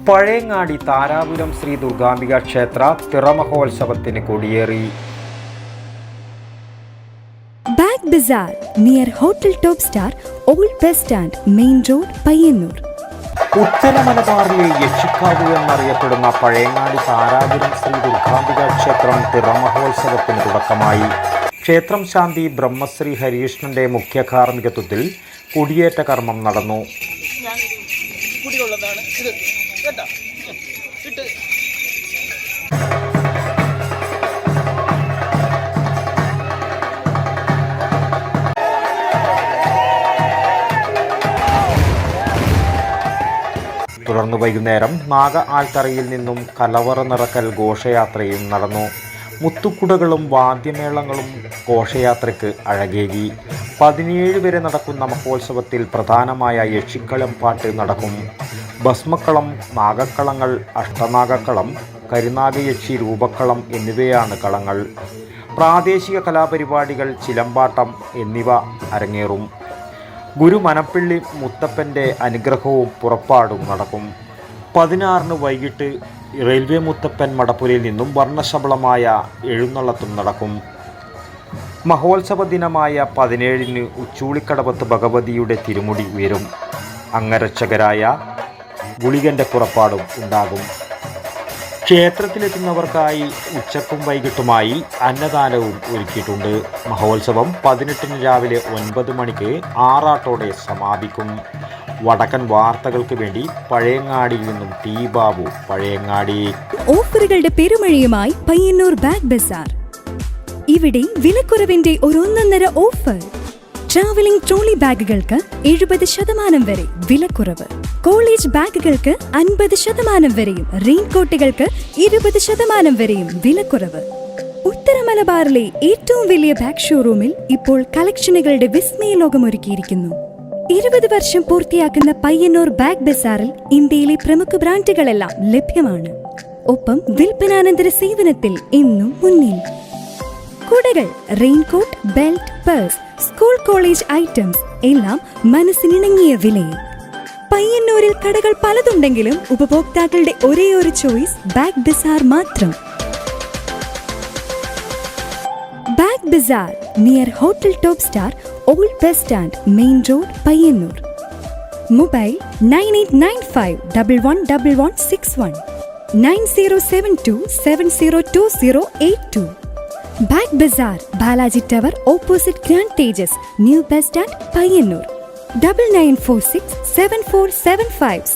പഴയങ്ങാടി താരാപുരം ശ്രീ ദുർഗാംബിക ക്ഷേത്ര തിറമഹോത്സവത്തിന് കൊടിയേറി. Bag bazaar near hotel top star, old bus stand, main road, Payyanur. ഉത്തര മലബാറിലെ യക്ഷിക്കാവ് എന്നറിയപ്പെടുന്ന പഴയങ്ങാടി താരാപുരം ശ്രീ ദുർഗാംബിക ക്ഷേത്രം തിറമഹോത്സവത്തിന് തുടക്കമായി. ക്ഷേത്രം ശാന്തി ബ്രഹ്മശ്രീ ഹരികൃഷ്ണന്റെ മുഖ്യ കാർമ്മികത്വത്തിൽ കൊടിയേറ്റ കർമ്മം നടന്നു. തുടർന്ന് വൈകുന്നേരം നാഗ ആൽത്തറയിൽ നിന്നും കലവറ നിറക്കൽ ഘോഷയാത്രയും നടന്നു. മുത്തുക്കുടകളും വാദ്യമേളങ്ങളും ഘോഷയാത്രയ്ക്ക് അഴകേകി. 17 വരെ നടക്കുന്ന മഹോത്സവത്തിൽ പ്രധാനമായ യക്ഷിക്കളം പാട്ട് നടക്കും. ഭസ്മക്കളം, നാഗക്കളങ്ങൾ, അഷ്ടനാഗക്കളം, കരിനാഗയക്ഷി, രൂപക്കളം എന്നിവയാണ് കളങ്ങൾ. പ്രാദേശിക കലാപരിപാടികൾ, ചിലമ്പാട്ടം എന്നിവ അരങ്ങേറും. ഗുരു മനപ്പിള്ളി മുത്തപ്പൻ്റെ അനുഗ്രഹവും പുറപ്പാടും നടക്കും. 16-ന് വൈകിട്ട് റെയിൽവേ മുത്തപ്പൻ മടപ്പുരയിൽ നിന്നും വർണ്ണശബളമായ എഴുന്നള്ളത്തും നടക്കും. മഹോത്സവ ദിനമായ 17-ന് ഉച്ചൂളിക്കടവത്ത് ഭഗവതിയുടെ തിരുമുടി ഉയരും. അംഗരക്ഷകരായ ഗുളികൻ്റെ പുറപ്പാടും ഉണ്ടാകും. ക്ഷേത്രത്തിലെത്തുന്നവർക്കായി ഉച്ചക്കും വൈകിട്ടുമായി അന്നദാനവും ഒരുക്കിയിട്ടുണ്ട്. മഹോത്സവം 18-ന് രാവിലെ 9 മണിക്ക് ആറാട്ടോടെ സമാപിക്കും. വടക്കൻ വാർത്തകൾക്ക് വേണ്ടി പഴയങ്ങാടിയിൽ നിന്നും ടി ബാബു, പഴയങ്ങാടി. ഓഫറുകളുടെ പെരുമഴയുമായി പയ്യന്നൂർ ബാഗ് ബസാർ. ഇവിടെ വിലക്കുറവിന്റെ ഒരു ഒന്നൊന്നര ഓഫർ. ട്രാവലിംഗ് ട്രോളി ബാഗുകൾക്ക് 70% വരെ വിലക്കുറവ്. കോളേജ് ബാഗുകൾക്ക് 50% വരെയും റെയിൻകോട്ടുകൾക്ക് 20% വരെയും വിലക്കുറവ്. ഉത്തര മലബാറിലെ ഏറ്റവും വലിയ ബാഗ് ഷോറൂമിൽ ഇപ്പോൾ കളക്ഷനുകളുടെ വിസ്മയ ലോകമൊരുക്കിയിരിക്കുന്നു. 20 വർഷം പൂർത്തിയാക്കുന്ന പയ്യന്നൂർ ബാഗ് ബസാറിൽ ഇന്ത്യയിലെ പ്രമുഖ ബ്രാൻഡുകളെല്ലാം ലഭ്യമാണ്. ഒപ്പം വിൽപ്പനാനന്തര സേവനത്തിൽ എന്നും മുന്നിൽ. കുടകൾ, raincoat, belt, purse, school college items എല്ലാം മനസ്സിനിണങ്ങിയ വിലയിൽ. പയ്യന്നൂരിൽ കടകൾ പലതുണ്ടെങ്കിലും ഉപഭോക്താക്കളുടെ ഒരേയൊരു ചോയ്സ് ബാഗ് ബസാർ മാത്രം. Bag bazaar near hotel top star, old bus stand, main road, Payyanur. Mobile 9895111161, 9072702082. Bag bazaar, Balaji tower opposite grand Tejas, new bus stand, Payyanur. 99467475